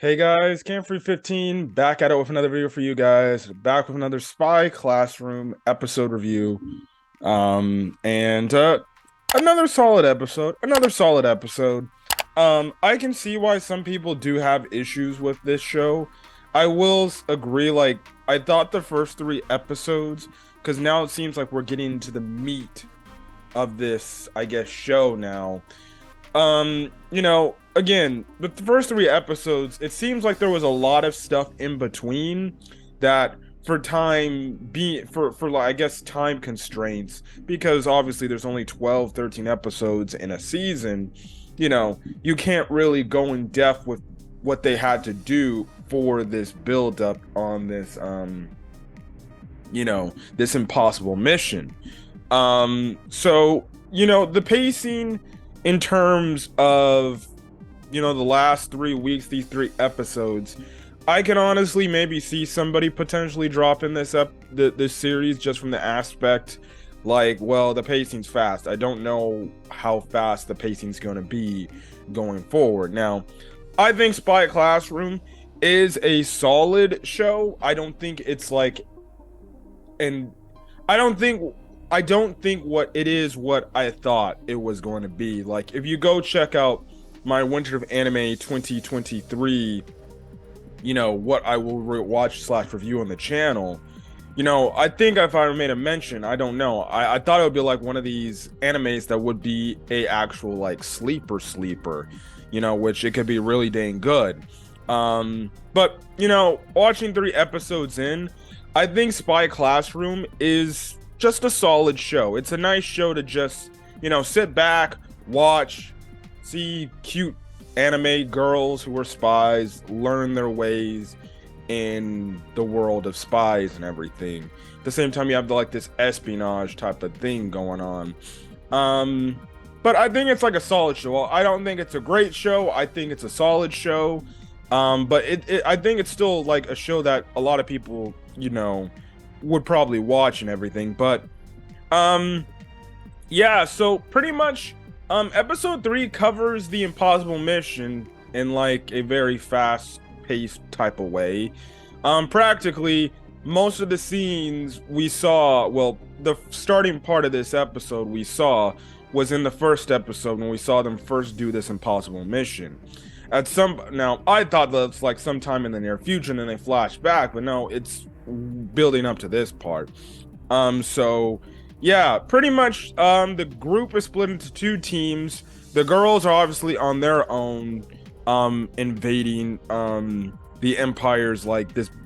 Hey guys, Camfrey 15 back at it with another video for you guys. Back with another Spy Classroom episode review. And another solid episode. Another solid episode. I can see why some people do have issues with this show. I will agree, like, I thought the first three episodes, because now it seems like we're getting into the meat of this, I guess, show now. Again, the first three episodes, it seems like there was a lot of stuff in between that for time being for like I guess time constraints, because obviously there's only 12, 13 episodes in a season. You can't really go in depth with what they had to do for this build up on this this impossible mission. The pacing in terms of, the last 3 weeks, these three episodes, I can honestly maybe see somebody potentially dropping this series just from the aspect, like, well, the pacing's fast. I don't know how fast the pacing's going to be going forward. Now, I think Spy Classroom is a solid show. I don't think it's like, and I don't think what it is what I thought it was going to be. Like, if you go check out my Winter of Anime 2023, what I will watch / review on the channel, I think if I made a mention, I don't know. I thought it would be like one of these animes that would be a actual like sleeper, which it could be really dang good. But watching three episodes in, I think Spy Classroom is just a solid show. It's a nice show to just, sit back, watch, see cute anime girls who are spies, learn their ways in the world of spies and everything. At the same time, you have this espionage type of thing going on. But I think it's like a solid show. I don't think it's a great show. I think it's a solid show. But I think it's still like a show that a lot of people, would probably watch and everything. But yeah, so pretty much episode 3 covers the impossible mission in like a very fast paced type of way. Practically most of the scenes we saw, well, the starting part of this episode we saw was in the first episode when we saw them first do this impossible mission. Now I thought that's like sometime in the near future and then they flash back, but no, it's building up to this part. So yeah, pretty much the group is split into two teams. The girls are obviously on their own, invading the Empire's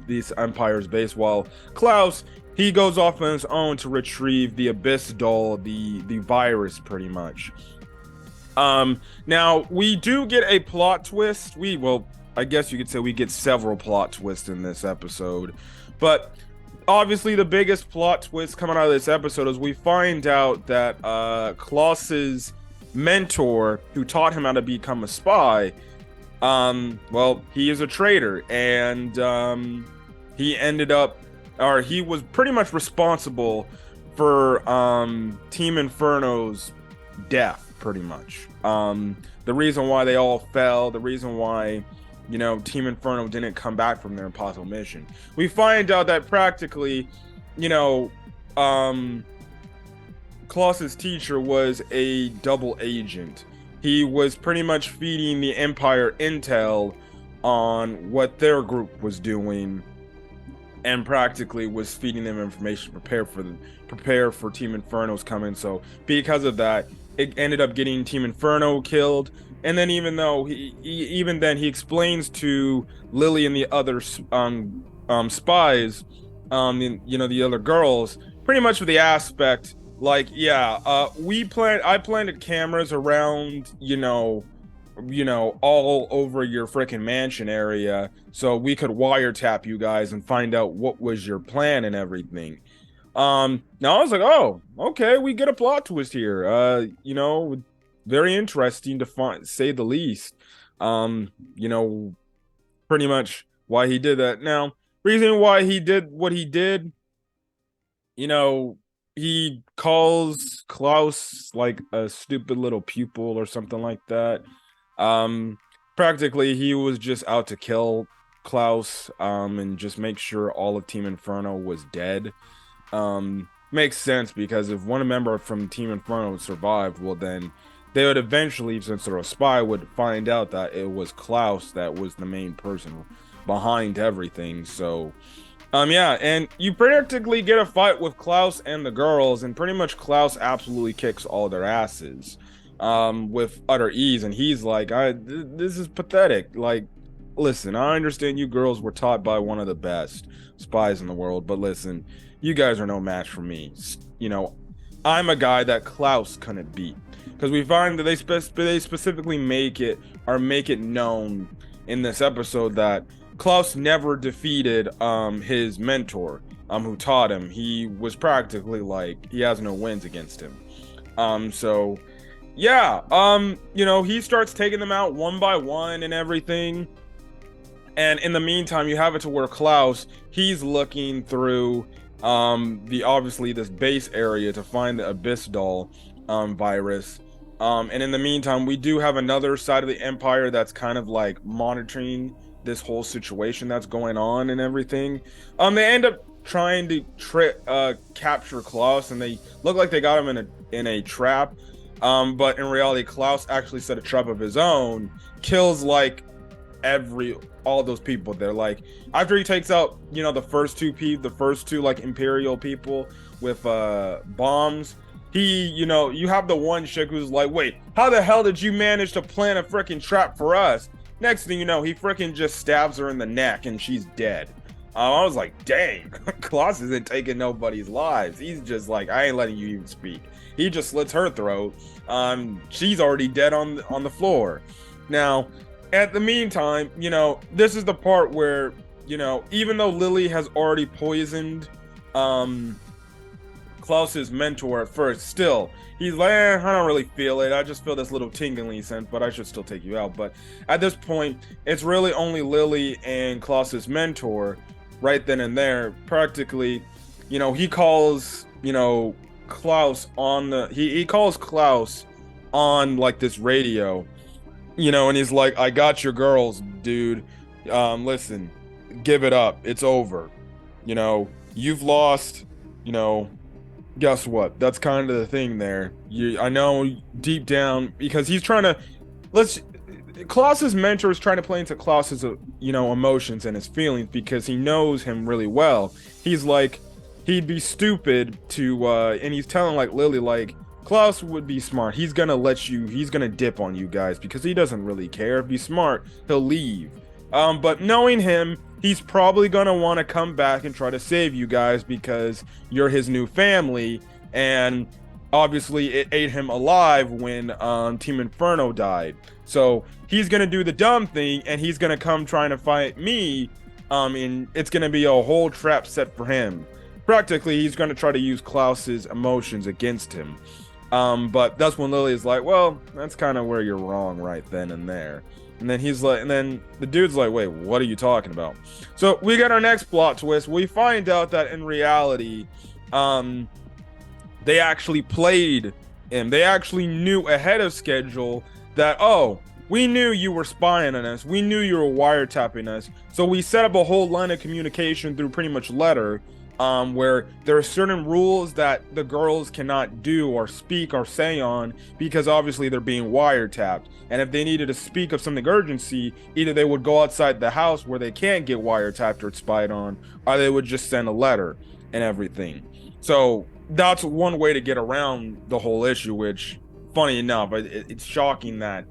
these Empire's base, while Klaus, he goes off on his own to retrieve the Abyss doll, the virus, pretty much. Now we do get a plot twist. I guess you could say we get several plot twists in this episode, but obviously the biggest plot twist coming out of this episode is we find out that Klaus's mentor, who taught him how to become a spy, he is a traitor, and he was pretty much responsible for Team Inferno's death, pretty much. The reason why they all fell, the reason why, Team Inferno didn't come back from their impossible mission. We find out that practically, Klaus's teacher was a double agent. He was pretty much feeding the Empire intel on what their group was doing, and practically was feeding them information to prepare for Team Inferno's coming. So because of that, it ended up getting Team Inferno killed. And then even though he explains to Lilly and the other spies, the other girls, pretty much with the aspect like, yeah, I planted cameras around, all over your freaking mansion area, so we could wiretap you guys and find out what was your plan and everything. Now I was like, oh, okay, we get a plot twist here. Very interesting to say the least. Pretty much why he did that. Now, reason why he did what he did, he calls Klaus like a stupid little pupil or something like that. Practically, he was just out to kill Klaus, and just make sure all of Team Inferno was dead. Makes sense because if one member from Team Inferno survived, well then they would eventually, since they're a spy, would find out that it was Klaus that was the main person behind everything. So, yeah, and you practically get a fight with Klaus and the girls, and pretty much Klaus absolutely kicks all their asses, with utter ease, and he's like, this is pathetic. Like, listen, I understand you girls were taught by one of the best spies in the world, but listen, you guys are no match for me. You know, I'm a guy that Klaus couldn't beat, because we find that they specifically make it known in this episode that Klaus never defeated his mentor, who taught him. He was practically like, he has no wins against him. So yeah, you know, he starts taking them out one by one and everything. And in the meantime, you have it to where Klaus, he's looking through the obviously this base area to find the Abyss doll virus. And in the meantime, we do have another side of the Empire that's kind of like monitoring this whole situation that's going on and everything. They end up trying to capture Klaus, and they look like they got him in a trap. But in reality, Klaus actually set a trap of his own, kills like all those people there. Like, after he takes out, you know, the first two like Imperial people with bombs, he, you know, you have the one chick who's like, wait, how the hell did you manage to plant a freaking trap for us? Next thing you know, he freaking just stabs her in the neck and she's dead. I was like, dang, Klaus isn't taking nobody's lives. He's just like, I ain't letting you even speak. He just slits her throat. She's already dead on the floor. Now, at the meantime, you know, this is the part where, you know, even though Lilly has already poisoned Klaus's mentor at first, still he's like, I don't really feel it. I just feel this little tingling sense, but I should still take you out. But at this point, it's really only Lilly and Klaus's mentor right then and there. Practically, you know, he calls, you know, Klaus on the he calls Klaus on like this radio, you know, and he's like, I got your girls, dude. Listen, give it up. It's over. You know, you've lost, you know, guess what? That's kind of the thing there. I know deep down, because he's trying to, Klaus's mentor is trying to play into Klaus's, you know, emotions and his feelings, because he knows him really well. He's like, he'd be stupid to, and he's telling like Lilly, like, Klaus would be smart. He's gonna dip on you guys because he doesn't really care. If he's smart, he'll leave. But knowing him, he's probably gonna want to come back and try to save you guys because you're his new family, and obviously it ate him alive when Team Inferno died. So he's gonna do the dumb thing, and he's gonna come trying to fight me, and it's gonna be a whole trap set for him. Practically, he's gonna try to use Klaus's emotions against him. But that's when Lilly is like, well, that's kind of where you're wrong right then and there. And then he's like, and then the dude's like, wait, what are you talking about? So we get our next plot twist. We find out that in reality, they actually played him. They actually knew ahead of schedule that, oh, we knew you were spying on us. We knew you were wiretapping us. So we set up a whole line of communication through pretty much letter, where there are certain rules that the girls cannot do or speak or say on, because obviously they're being wiretapped. And if they needed to speak of something urgency, either they would go outside the house where they can't get wiretapped or spied on, or they would just send a letter and everything. So that's one way to get around the whole issue, which, funny enough, it's shocking that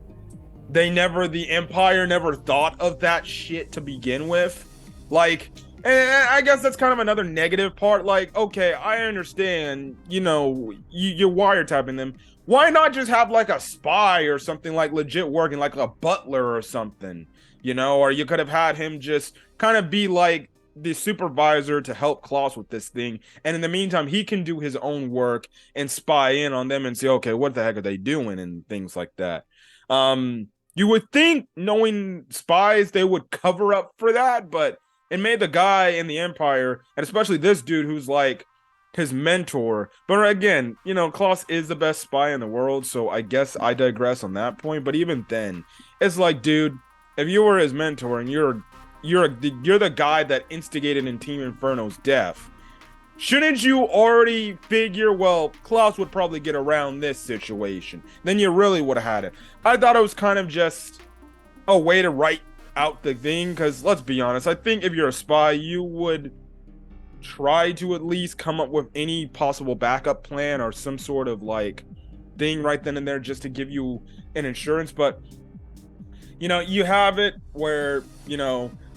the Empire never thought of that shit to begin with. Like, and I guess that's kind of another negative part. Like, okay, I understand, you know, you're wiretapping them. Why not just have like a spy or something like legit working, like a butler or something, you know? Or you could have had him just kind of be like the supervisor to help Klaus with this thing. And in the meantime, he can do his own work and spy in on them and say, okay, what the heck are they doing? And things like that. You would think, knowing spies, they would cover up for that, but it made the guy in the Empire, and especially this dude who's like his mentor. But again, you know, Klaus is the best spy in the world, so I guess I digress on that point. But even then, it's like, dude, if you were his mentor and you're the guy that instigated in Team Inferno's death, shouldn't you already figure, well, Klaus would probably get around this situation? Then you really would have had it. I thought it was kind of just a way to write out the thing, because let's be honest, I think if you're a spy, you would try to at least come up with any possible backup plan or some sort of like thing right then and there just to give you an insurance. But you have it where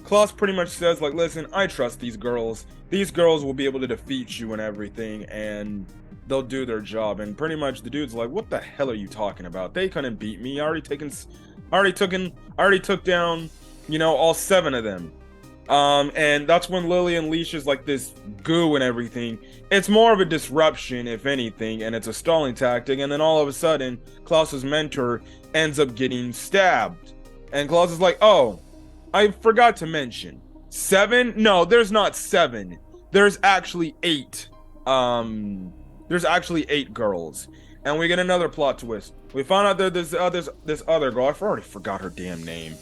Klaus pretty much says like, listen, I trust these girls. These girls will be able to defeat you and everything, and they'll do their job. And pretty much the dude's like, what the hell are you talking about? They couldn't beat me. I already took down all 7 of them. And that's when Lilly unleashes like this goo and everything. It's more of a disruption, if anything, and it's a stalling tactic. And then all of a sudden, Klaus's mentor ends up getting stabbed. And Klaus is like, oh, I forgot to mention. 7? No, there's not 7. There's actually 8. There's actually 8 girls. And we get another plot twist. We found out that there's this other girl. I already forgot her damn name.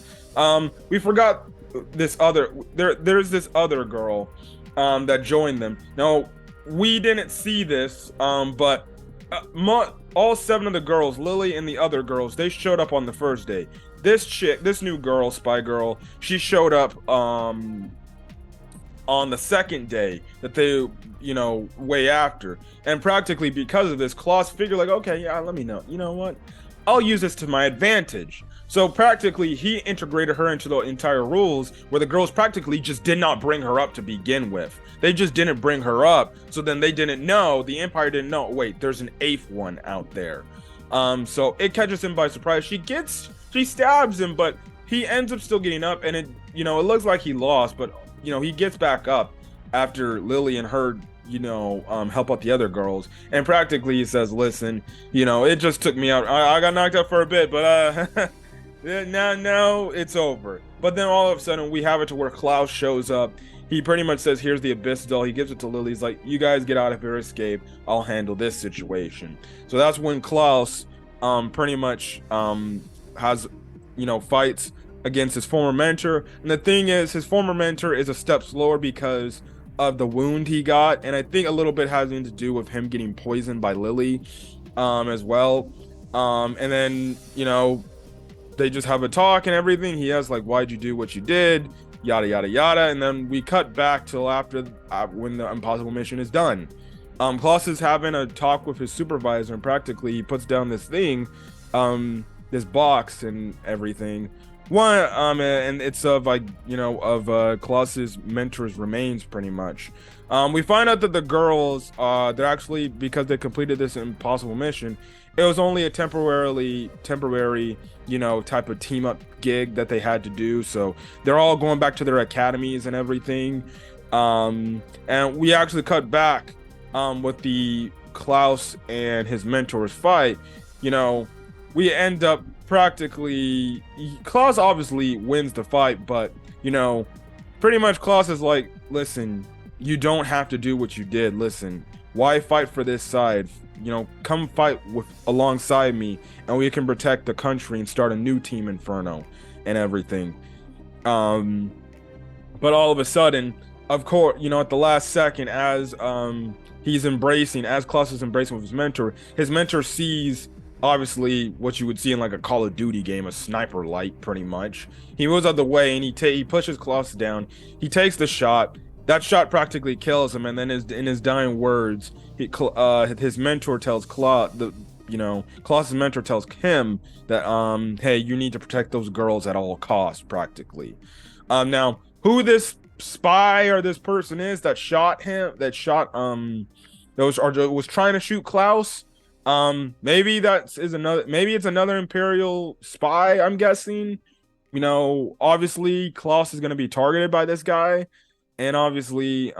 We forgot there's this other girl that joined them. Now, we didn't see this, but all 7 of the girls, Lilly and the other girls, they showed up on the first day. This new girl, spy girl, she showed up on the second day that they, way after. And practically because of this, Klaus figured like, okay, yeah, let me know. You know what? I'll use this to my advantage. So practically he integrated her into the entire rules, where the girls practically just did not bring her up to begin with. They just didn't bring her up. So then they didn't know, the Empire didn't know, wait, there's an 8th one out there. So it catches him by surprise. She stabs him, but he ends up still getting up, and it looks like he lost, but he gets back up after Lilly and her help out the other girls, and practically he says, listen, it just took me out. I got knocked out for a bit, but now it's over. But then all of a sudden we have it to where Klaus shows up. He pretty much says, here's the Abyss doll. He gives it to Lilly. He's like, you guys get out of here, escape, I'll handle this situation. So that's when Klaus pretty much has fights against his former mentor. And the thing is, his former mentor is a step slower because of the wound he got, and I think a little bit having to do with him getting poisoned by Lilly as well. And then they just have a talk and everything. He has like, why'd you do what you did, yada yada yada. And then we cut back till after when the impossible mission is done. Klaus is having a talk with his supervisor, and practically he puts down this thing, this box and everything. And it's of Klaus's mentor's remains, pretty much. We find out that the girls, they're actually, because they completed this impossible mission, it was only a temporary, type of team up gig that they had to do. So they're all going back to their academies and everything. And we actually cut back, with the Klaus and his mentor's fight. We end up practically, Klaus obviously wins the fight, but pretty much Klaus is like, listen, you don't have to do what you did. Listen, why fight for this side? Come fight alongside me, and we can protect the country and start a new Team Inferno and everything. But all of a sudden, of course, at the last second, as Klaus is embracing with his mentor sees, obviously, what you would see in like a Call of Duty game, a sniper light, pretty much. He moves out of the way, and he pushes Klaus down. He takes the shot. That shot practically kills him, and then in his dying words, his mentor tells Klaus's mentor tells him that, hey, you need to protect those girls at all costs, practically. Now, who this spy or this person is that was trying to shoot Klaus, maybe it's another Imperial spy, I'm guessing. Obviously Klaus is going to be targeted by this guy. And obviously,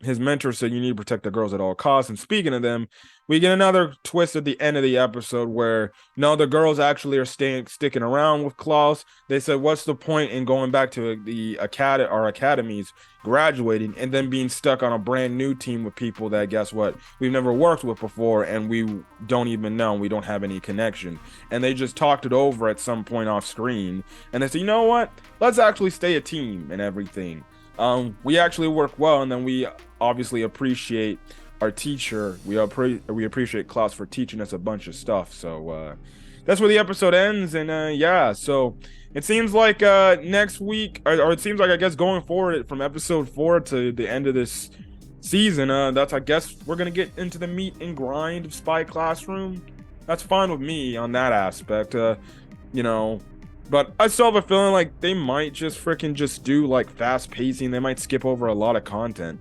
his mentor said you need to protect the girls at all costs. And speaking of them, we get another twist at the end of the episode where no, the girls actually are sticking around with Klaus. They said, "What's the point in going back to the our academies, graduating, and then being stuck on a brand new team with people that guess what we've never worked with before, and we don't even know, we don't have any connection." And they just talked it over at some point off screen, and they said, "You know what? Let's actually stay a team and everything." We actually work well, and then we obviously appreciate our teacher. We appreciate Klaus for teaching us a bunch of stuff. So that's where the episode ends, and yeah. So it seems like next week, or it seems like I guess going forward from episode 4 to the end of this season, that's I guess we're gonna get into the meat and grind of Spy Classroom. That's fine with me on that aspect. You know. But I still have a feeling like they might just freaking just do like fast pacing. They might skip over a lot of content.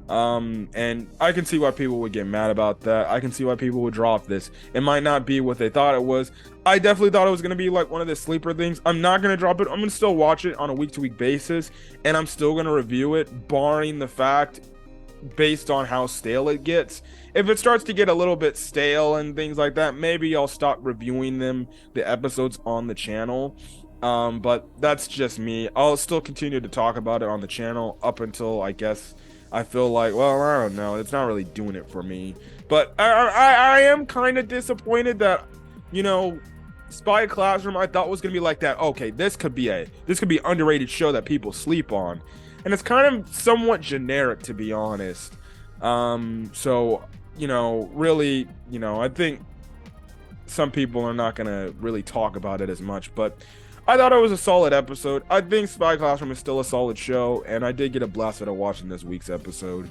And I can see why people would get mad about that. I can see why people would drop this. It might not be what they thought it was. I definitely thought it was going to be like one of the sleeper things. I'm not going to drop it. I'm going to still watch it on a week-to-week basis. And I'm still going to review it, barring the fact based on how stale it gets. If it starts to get a little bit stale and things like that, maybe I'll stop reviewing the episodes on the channel. But that's just me. I'll still continue to talk about it on the channel up until I guess I feel like, well, I don't know, it's not really doing it for me. But I am kind of disappointed that, you know, Spy Classroom I thought was gonna be like that. Okay, this could be underrated show that people sleep on. And it's kind of somewhat generic, to be honest. So, you know, really, you know, I think some people are not going to really talk about it as much, but I thought it was a solid episode. I think Spy Classroom is still a solid show, and I did get a blast out of watching this week's episode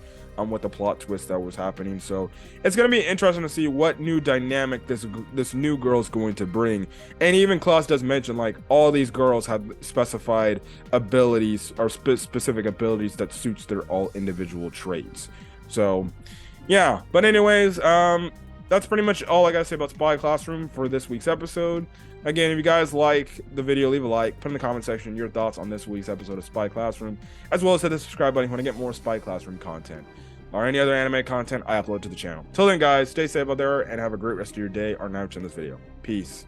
with the plot twist that was happening. So it's going to be interesting to see what new dynamic this new girl's going to bring. And even Klaus does mention like all these girls have specified abilities or specific abilities that suits their all individual traits. So yeah, but anyways, that's pretty much all I gotta say about Spy Classroom for this week's episode. Again, if you guys like the video, leave a like, put in the comment section your thoughts on this week's episode of Spy Classroom, as well as hit the subscribe button if you want to get more Spy Classroom content or any other anime content I upload to the channel. Till then, guys, stay safe out there and have a great rest of your day or night in this video. Peace.